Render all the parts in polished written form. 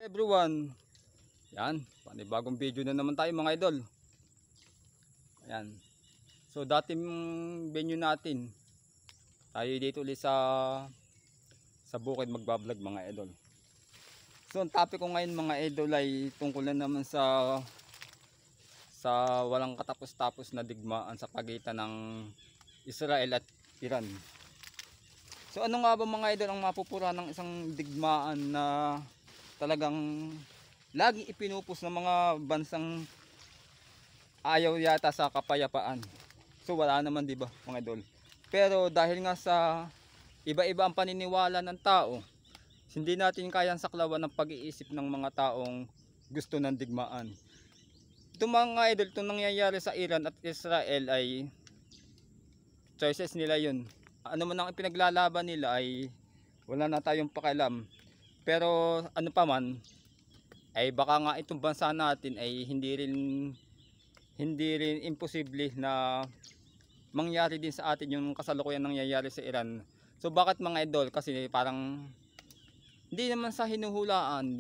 Everyone, yan, panibagong video na naman tayo mga idol. Ayan. So dating venue natin, tayo dito ulit sa bukid magbablog mga idol. So ang topic ko ngayon mga idol ay tungkol na naman sa walang katapos-tapos na digmaan sa pagitan ng Israel at Iran. So ano nga ba mga idol ang mapupura ng isang digmaan na talagang lagi ipinupos ng mga bansang ayaw yata sa kapayapaan? So wala naman, di ba mga idol? Pero dahil nga sa iba-iba ang paniniwala ng tao, hindi natin kayang saklawan ng pag-iisip ng mga taong gusto ng digmaan. Ito mga idol, itong nangyayari sa Iran at Israel ay choices nila yun. Ano man ang ipinaglalaban nila ay wala na tayong pakialam. Pero ano pa man, ay baka nga itong bansa natin ay hindi rin imposible na mangyari din sa atin yung kasalukuyan nangyayari sa Iran. So bakit mga idol? Kasi parang hindi naman sa hinuhulaan,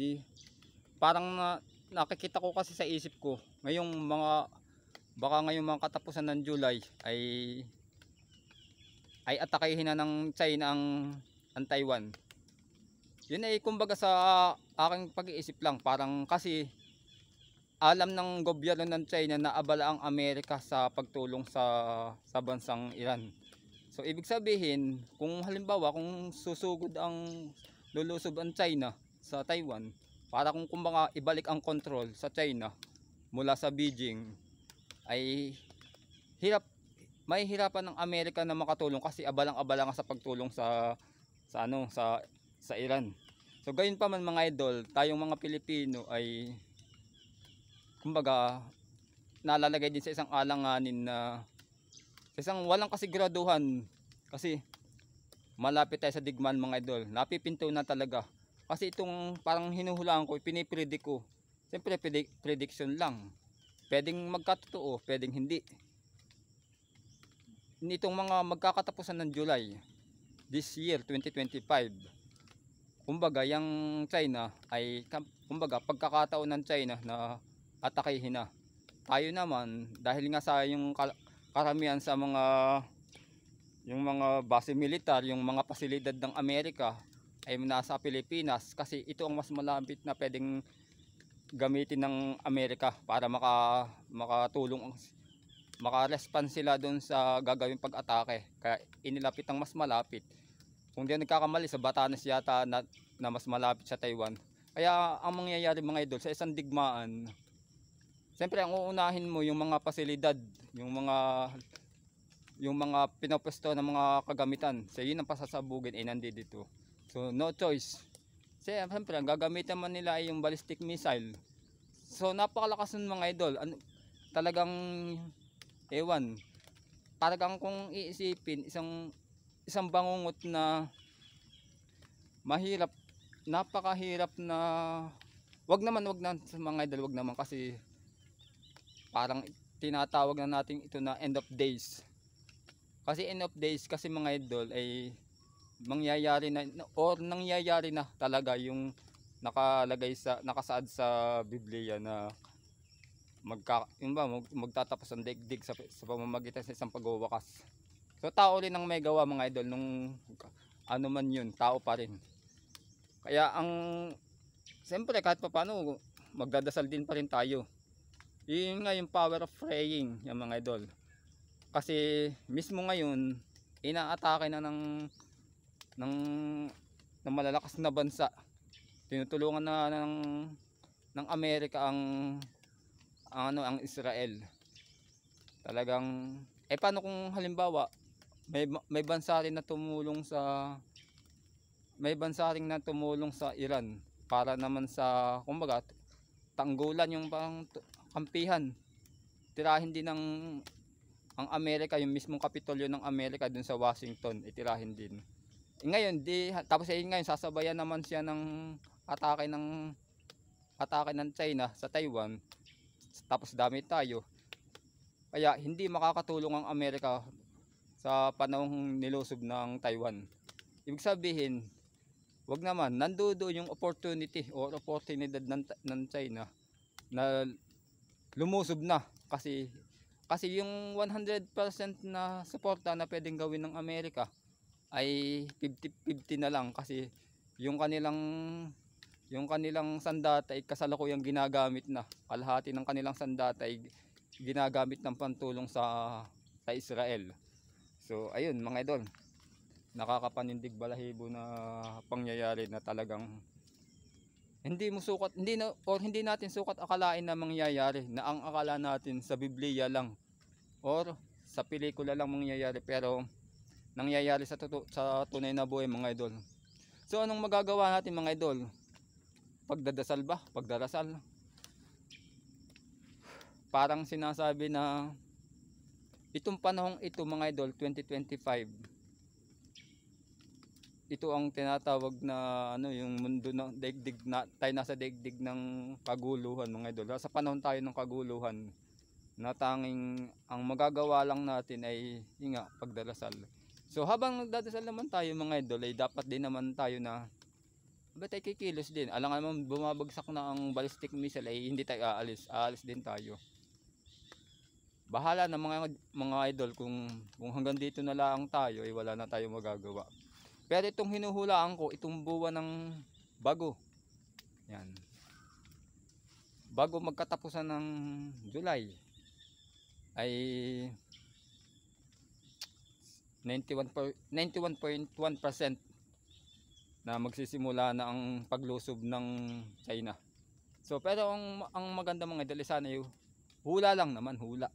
parang nakikita ko kasi sa isip ko ngayong baka ngayong mga katapusan ng July ay atakihin na ng China ang Taiwan. Yun ay kumbaga sa aking pag-iisip lang, parang kasi alam ng gobyerno ng China na abala ang Amerika sa pagtulong sa bansang Iran. So ibig sabihin, kung halimbawa kung lulusob ang China sa Taiwan, para kung kumbaga ibalik ang control sa China mula sa Beijing, ay may hirapan ng Amerika na makatulong kasi abalang-abala nga sa pagtulong sa Iran. So gayon pa man mga idol, tayong mga Pilipino ay kumbaga nalalagay din sa isang alanganin na sa isang walang kasiguraduhan, kasi malapit tayo sa digmaan mga idol. Napipinto na talaga. Kasi itong parang hinuhulaan ko, pinipredict ko. Siyempre prediction lang. Pwedeng magkatotoo, pwedeng hindi. Nitong mga magkakatapusan ng July this year 2025, kumbaga yung China ay kumbaga pagkakataon ng China na atakihin na. Tayo naman dahil nga sa yung karamihan sa yung mga base militar, yung mga pasilidad ng Amerika ay nasa Pilipinas, kasi ito ang mas malapit na pwedeng gamitin ng Amerika para makatulong, maka-response sila doon sa gagawing pag-atake. Kaya inilapit ang mas malapit. Kung di nagkakamali, sa Batanes yata na mas malapit sa Taiwan. Kaya ang mangyayari mga idol sa isang digmaan, siyempre ang uunahin mo yung mga pasilidad, yung mga pinapwesto ng mga kagamitan. So yun ang pasasabugin ay nandito. So no choice. Siyempre ang gagamitan man nila ay yung ballistic missile. So napakalakas ng mga idol. Talagang ewan. Talagang kung iisipin, isang bangungot na mahirap, napakahirap na wag na sa mga idol, wag naman, kasi parang tinatawag na natin ito na end of days. Kasi end of days kasi mga idol ay mangyayari na or nangyayari na talaga yung nakasaad sa Biblia na magtatapos ang daigdig sa pamamagitan sa isang pagwawakas. So tao rin ang may gawa mga idol, nung ano man yun, tao pa rin. Kaya siyempre kahit pa paano magdadasal din pa rin tayo. Yun nga yung power of praying yung mga idol. Kasi mismo ngayon inaatake na ng malalakas na bansa. Tinutulungan na ng Amerika ang Israel. Talagang paano kung halimbawa may bansa rin na tumulong sa Iran para naman sa kumbaga tanggulan yung kampihan. Tirahin din ang Amerika, yung mismong kapitolyo ng Amerika dun sa Washington, itirahin din. Ngayon tapos ngayon sasabayan naman siya ng atake ng China sa Taiwan. Tapos dami tayo. Kaya hindi makakatulong ang Amerika sa panahong nilusob ng Taiwan. Ibig sabihin, wag naman nandodo yung opportunity or oportunidad ng China na lumusob na, kasi yung 100% na suporta na pwedeng gawin ng Amerika ay 50-50 na lang, kasi yung kanilang sandata ay kasalukuyang ginagamit na. Kalahati ng kanilang sandata ay ginagamit ng pantulong sa Israel. So ayun mga idol, nakakapanindig balahibo na pangyayari na talagang hindi natin sukat akalain na mangyayari, na ang akala natin sa Biblia lang or sa pelikula lang mangyayari, pero nangyayari sa tunay na buhay mga idol. So anong magagawa natin mga idol? Pagdadasal ba? Pagdarasal. Parang sinasabi na itong panahong ito mga idol, 2025, ito ang tinatawag na yung mundo ng daigdig, na tayo nasa daigdig ng kaguluhan mga idol. Sa panahon tayo ng kaguluhan, na tanging ang magagawa lang natin ay pagdarasal. So habang nagdadasal naman tayo mga idol, ay dapat din naman tayo na tayo kikilos din. Alam naman bumabagsak na ang ballistic missile, ay hindi tayo aalis din tayo. Bahala na mga idol, kung hanggang dito na lang tayo ay wala na tayong magagawa. Pero itong hinuhulaan ko, itong buwan ng bago, yan, bago magkatapusan ng July, ay 91.1% na magsisimula na ang paglusob ng China. So pero ang maganda mga idol, sana yung hula lang naman, hula.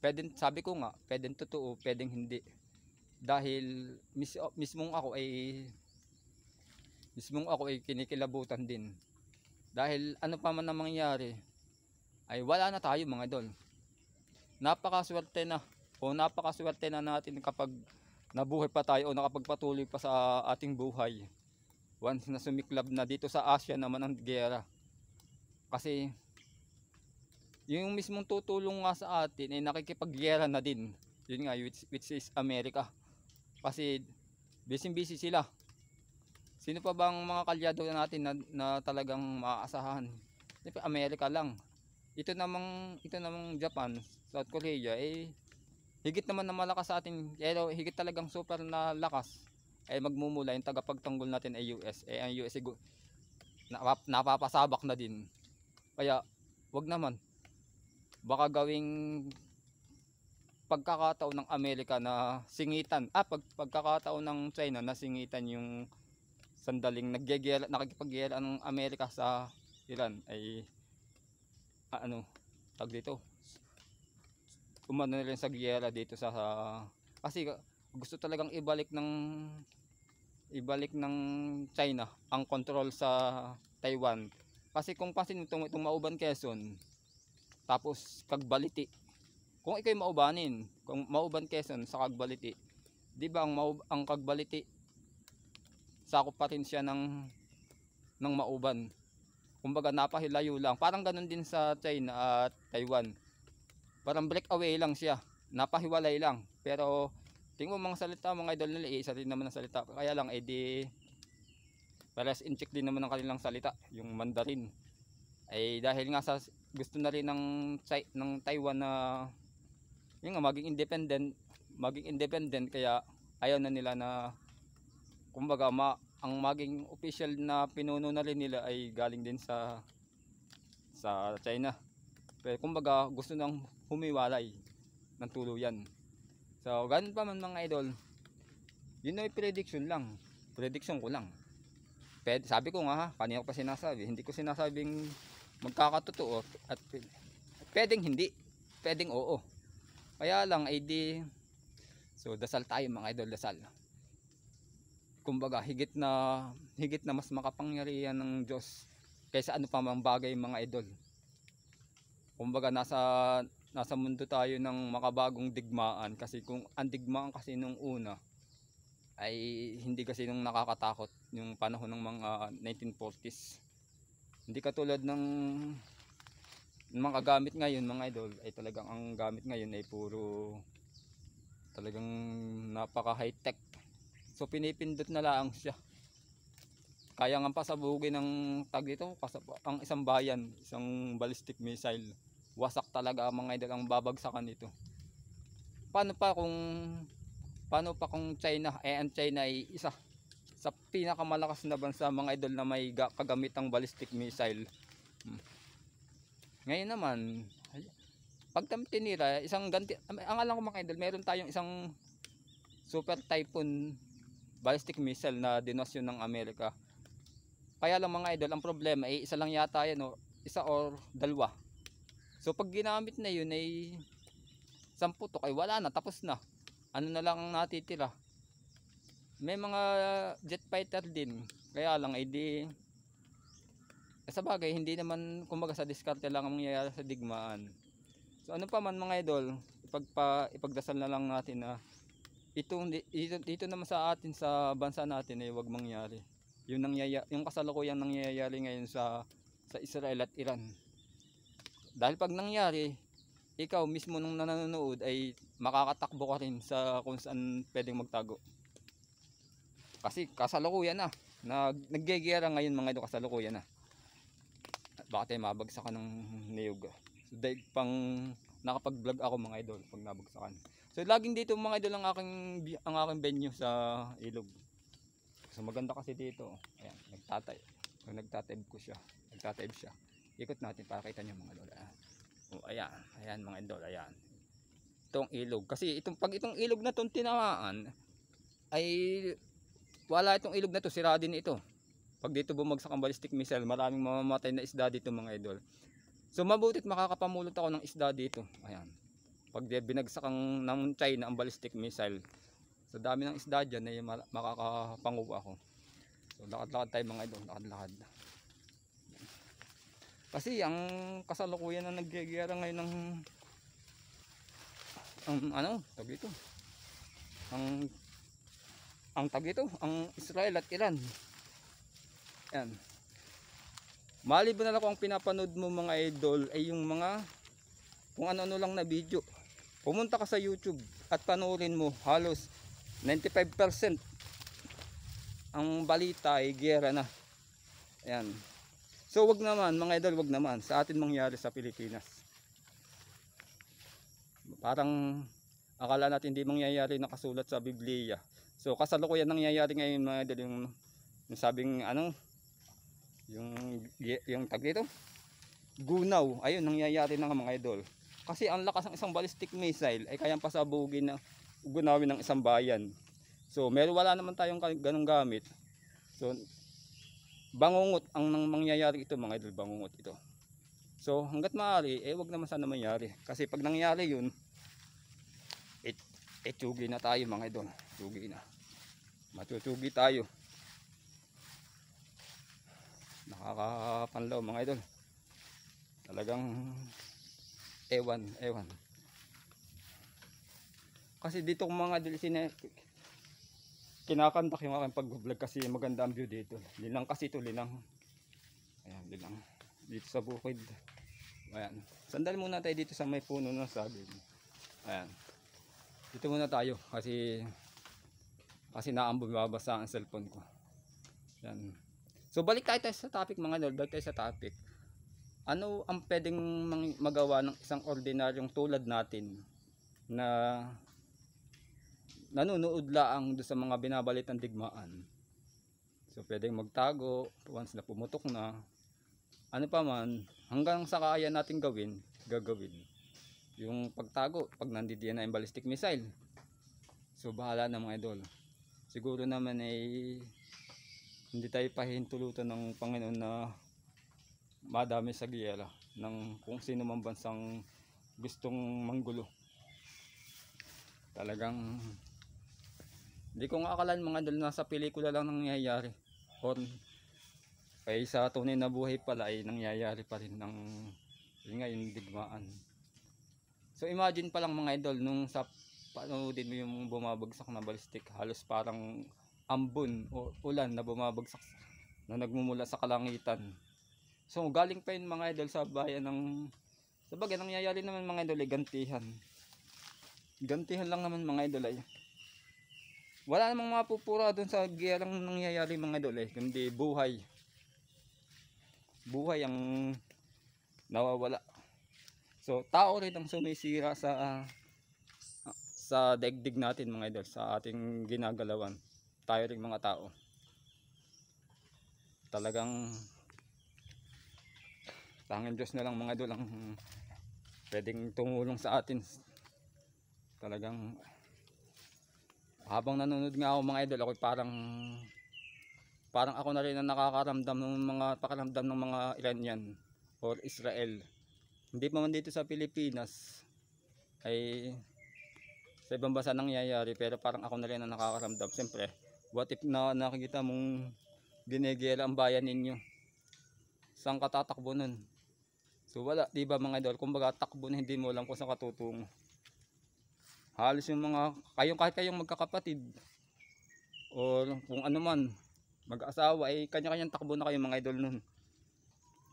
Pwedeng, sabi ko nga, pwedeng totoo, pwedeng hindi. Dahil mismong ako ay kinikilabutan din. Dahil ano pa man ang mangyari, ay wala na tayo mga idol. Napakaswerte na natin kapag nabuhay pa tayo o nakapagpatuloy pa sa ating buhay. Once na sumiklab na dito sa Asia naman ang giyera. Kasi yung mismong tutulong nga sa atin ay nakikipaggiyera na din. Yun nga, which is Amerika. Kasi busy sila. Sino pa bang mga kalyado natin na talagang maaasahan? Amerika lang. Ito namang Japan, South Korea, higit naman na malakas sa atin, pero higit talagang super na lakas ay magmumula yung tagapagtanggol natin ay US. Ang US napapasabak na din. Kaya wag naman, baka gawing pagkakataon ng Amerika na singitan, pagkakataon ng China na singitan yung sandaling nakikipaggiyera ng Amerika sa Iran, ay tag dito, umano nila sa giyera dito kasi gusto talagang ibalik ng China ang control sa Taiwan. Kasi kung pasin itong Mauban Quezon, tapos Cagbaliti, kung ikay maubanin, kung Mauban Quezon sa Cagbaliti, di ba ang Cagbaliti sakop pa rin siya ng Mauban. Kumbaga napahilayo lang. Parang ganun din sa China at Taiwan. Parang breakaway lang siya. Napahiwalay lang. Pero tingnan mo mga salita mga idol nila, isa rin naman ang salita. Kaya lang pares in check din naman ang kanilang salita, yung Mandarin. Ay dahil nga sa gusto na rin ng Taiwan na maging independent, kaya ayaw na nila na kumbaga ang maging official na pinuno na rin nila ay galing din sa China. Pero kumbaga gusto nang humiwalay ng tuluyan. So ganun pa man mga idol, yun ay prediction ko lang. Sabi ko nga kanina ko pa sinasabi, hindi ko sinasabing magkakatotoo, at pwedeng hindi, pwedeng oo. Kaya lang so dasal tayo mga idol, dasal. Kumbaga higit na mas makapangyarihan ng Diyos kaysa ano pa mang bagay mga idol. Kumbaga nasa mundo tayo ng makabagong digmaan, kasi kung ang digmaan kasi nung una ay hindi kasi nung nakakatakot yung panahon ng mga 1940s. Hindi katulad ng mga gamit ngayon mga idol, ay talagang ang gamit ngayon ay puro talagang napaka high tech. So pinipindot na lang siya. kaya nga pasabugin ng tag dito, ang isang bayan, isang ballistic missile. Wasak talaga mga idol ang babagsakan nito. Paano pa kung China, ang China ay isa sa pinakamalakas na bansa mga idol na may kagamitang ballistic missile. Ngayon naman, pag tinira, isang ganti, ang alam ko mga idol, meron tayong isang Super Typhoon ballistic missile na dinasyon ng Amerika. Kaya lang mga idol, ang problema ay isa lang yata yan, o isa or dalawa. So pag ginamit na yun ay 10 to, ay wala na, tapos na. Ano na lang ang natitira? May mga jet fighter din. Kaya lang ay di sa bagay, hindi naman kumbaga sa diskarte lang ang mangyayari sa digmaan. So ano pa man mga idol, ipagdasal na lang natin na dito naman sa atin sa bansa natin ay wag mangyari. Yung kasalukuyang nangyayari ngayon sa Israel at Iran. Dahil pag nangyari, ikaw mismo nung nanonood ay makakatakbo ka rin sa kung saan pwedeng magtago. Kasi kasalukuyan na. Naggegera ngayon mga idol, kasalukuyan na. Baka tayo mabagsakan ng niyog. So dahil pang nakapag-vlog ako mga idol pag nabagsakan. So laging dito mga idol ang aking venue sa ilog. So maganda kasi dito. Ayan, nagtataib siya. Ikot natin para kita niyo mga idol. Ayan mga idol, ayan. Itong ilog. Kasi pag itong ilog na itong tinamaan, ay wala itong ilog na to, sira din ito. Pag dito bumagsak ang ballistic missile, maraming mamamatay na isda dito mga idol. So mabutit makakapamulot ako ng isda dito. Ayan. Pag binagsak ng China ang ballistic missile, sa dami ng isda dyan ay makakapanguha ako. So lakad-lakad tayo mga idol, lakad-lakad. Kasi ang kasalukuyan na naggegera ngayon ng ang Israel at Iran. Yan. Maliban na lang kung ang pinapanood mo mga idol ay yung mga kung ano-ano lang na video. Pumunta ka sa YouTube at panoorin mo, halos 95% ang balita ay gera na. Ayan. So wag naman mga idol, wag naman sa atin mangyari sa Pilipinas. Parang akala natin hindi mangyayari na kasulat sa Biblia. So kasalukuyan nangyayari ngayon mga idol, yung sabing yung tag dito, gunaw. Ayun nangyayari na nga mga idol. Kasi ang lakas ng isang ballistic missile ay kayang pasabugin na gunawin ng isang bayan. So wala naman tayong ganung gamit. So bangungot ang mangyayari ito mga idol, bangungot ito. So hanggat maaari wag naman sana mangyari. Kasi pag nangyari yun, tsugi na tayo mga idol. Tsugi na. Matutugi tayo. Nakakapanlaw mga idol. Talagang ewan. Kasi dito kung mga idol kinakantak yung aking pag-vlog kasi maganda ang view dito. Linang kasi ito, linang. Ayan, linang. Dito sa bukid. Ayan. Sandal muna tayo dito sa may puno ng saging. Ayan. Dito muna tayo kasi naambon babasa ang cellphone ko. Ayan. So balik tayo sa topic mga idol, balik tayo sa topic. Ano ang pwedeng magawa ng isang ordinaryong tulad natin na nanonood laang do sa mga binabalitang digmaan? So pwedeng magtago once na pumutok na. Ano pa man, hanggang sa kaya natin gagawin. Yung pagtago, pag nandidiyan na yung ballistic missile. So bahala na mga idol. Siguro naman ay hindi tayo pahihintulutan ng Panginoon na madami sa giyera ng kung sino man bansang gustong manggulo. Talagang hindi ko nga akalan mga idol, nasa pelikula lang nangyayari. Or kaya sa tunay na buhay pala ay nangyayari pa rin ng yung digmaan. So imagine pa lang mga idol, nung sa panoodin mo yung bumabagsak na ballistic, halos parang ambon o ulan na bumabagsak na nagmumula sa kalangitan. So galing pa yun mga idol sa bayan ng sa bagay nangyayari naman mga idol ay gantihan lang naman mga idol ay wala namang mapupura doon sa giyerang nangyayari mga idol eh, kundi buhay. Buhay ang nawawala. So tao rin ang sumisira sa daigdig natin mga idol, sa ating ginagalawan. Tayo ring mga tao. Talagang tanging Diyos na lang mga idol ang pwedeng tumulong sa atin. Talagang habang nanonood nga ako mga idol, ako parang ako na rin ang nakakaramdam ng mga pakiramdam ng mga Iranian or Israel. Hindi pa man dito sa Pilipinas ay sa ibang bansa nangyayari, pero parang ako na rin ang nakakaramdam. Siyempre, what if na nakikita mong ginigera ang bayan ninyo? Saan ka tatakbo nun? So wala, diba mga idol? Kumbaga takbo na hindi mo alam kung saan katutungo. Halos yung mga, kahit kayong magkakapatid or kung ano man, mag-asawa ay kanya-kanyang takbo na kayo mga idol nun.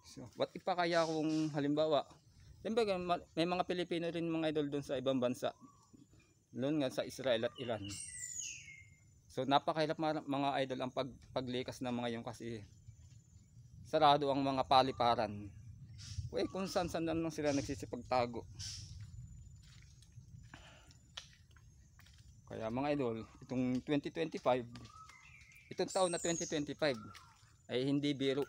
So what if pa kaya kung halimbawa, siyempre may mga Pilipino rin mga idol dun sa ibang bansa, doon nga sa Israel at Iran. So napakahirap mga idol ang paglikas ng mga yun, kasi sarado ang mga paliparan. Kung saan lang sila nagsisipagtago. Kaya mga idol, itong 2025, itong taon na 2025 ay hindi biro.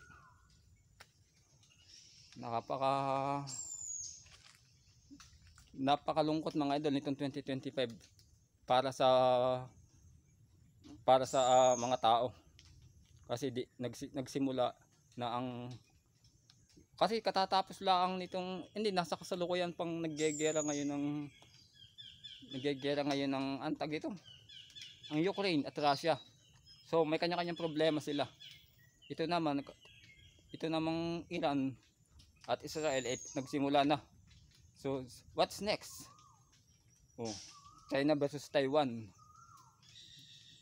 Napakalungkot mga idol nitong 2025 para sa mga tao. Kasi nagsimula na kasi katatapos lang nitong, hindi, nasa kasalukuyan pang naggegera ngayon ng antag ito, ang Ukraine at Russia. So may kanya-kanyang problema sila. Ito namang Iran at Israel ay nagsimula na. So what's next? China versus Taiwan.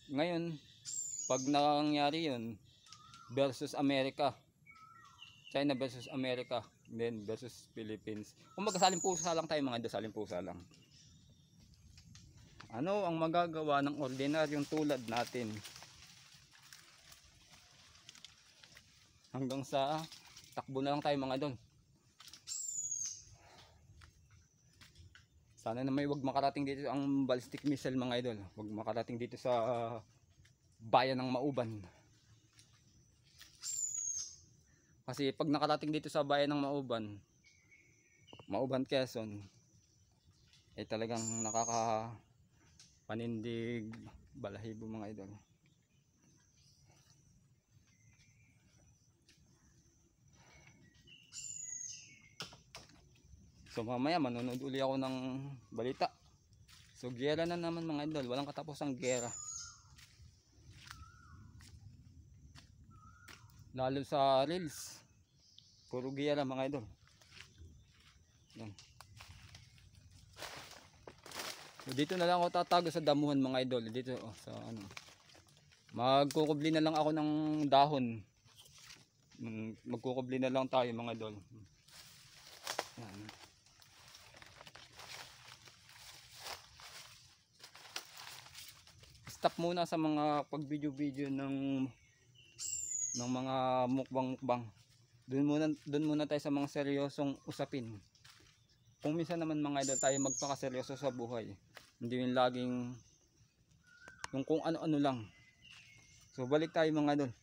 Ngayon pag nangyari yun, versus America, China versus America, then versus Philippines. Kung magsalimpusa lang tayo mga idol, salimpusa lang. Ano ang magagawa ng ordinaryong tulad natin? Hanggang sa takbo na lang tayo mga idol. Sana na may wag makarating dito ang ballistic missile mga idol. Wag makarating dito sa bayan ng Mauban. Kasi pag nakarating dito sa bayan ng Mauban Quezon, ay talagang nakakapanindig balahibo mga idol. So mamaya manonood uli ako ng balita. So giyera na naman mga idol, walang katapusang giyera. Lalo sa reels, puro giyera mga idol. Yan. So dito na lang ako tatago sa damuhan mga idol. Dito sa ano, magkukubli na lang ako ng dahon. Magkukubli na lang tayo mga idol. Yan. Stop muna sa mga pag video ng mga mukbang. Doon muna tayo sa mga seryosong usapin. Kung minsan naman mga idol tayo magpakaseryoso sa buhay, hindi yung laging yung kung ano-ano lang. So balik tayo mga idol.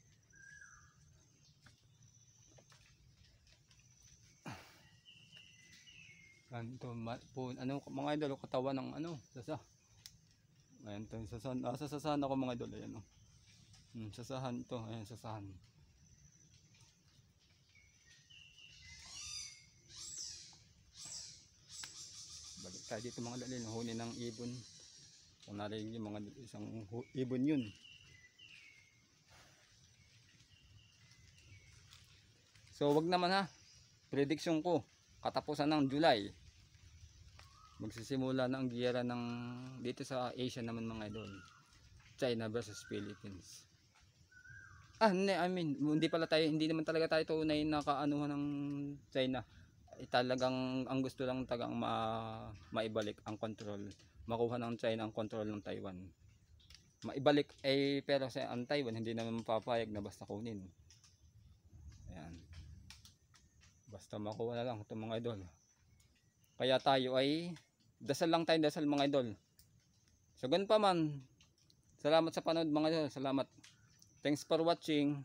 Ganito ano mga idol, katawan ng ano, sasa. Ayan to, sasahan ako mga idol, ayan oh. Sasahan to, ayan sasahan. Balik tayo dito mga dalil, huni ng ibon. Kung narinig yung mga isang ibon yun. So wag naman ha, prediction ko, katapusan ng July, magsisimula na ang giyera ng dito sa Asia naman mga idol. China versus Philippines. Hindi naman talaga tayo tunay na kaanuhan ng China. Talagang ang gusto lang maibalik ang control, makuha ng China ang control ng Taiwan. maibalik ay pero sa ang Taiwan hindi naman mapapayag na basta kunin. Ayan. Basta makuha na lang itong mga idol. Kaya tayo ay dasal lang tayo, dasal mga idol. So ganun pa man. Salamat sa panood mga idol. Salamat. Thanks for watching.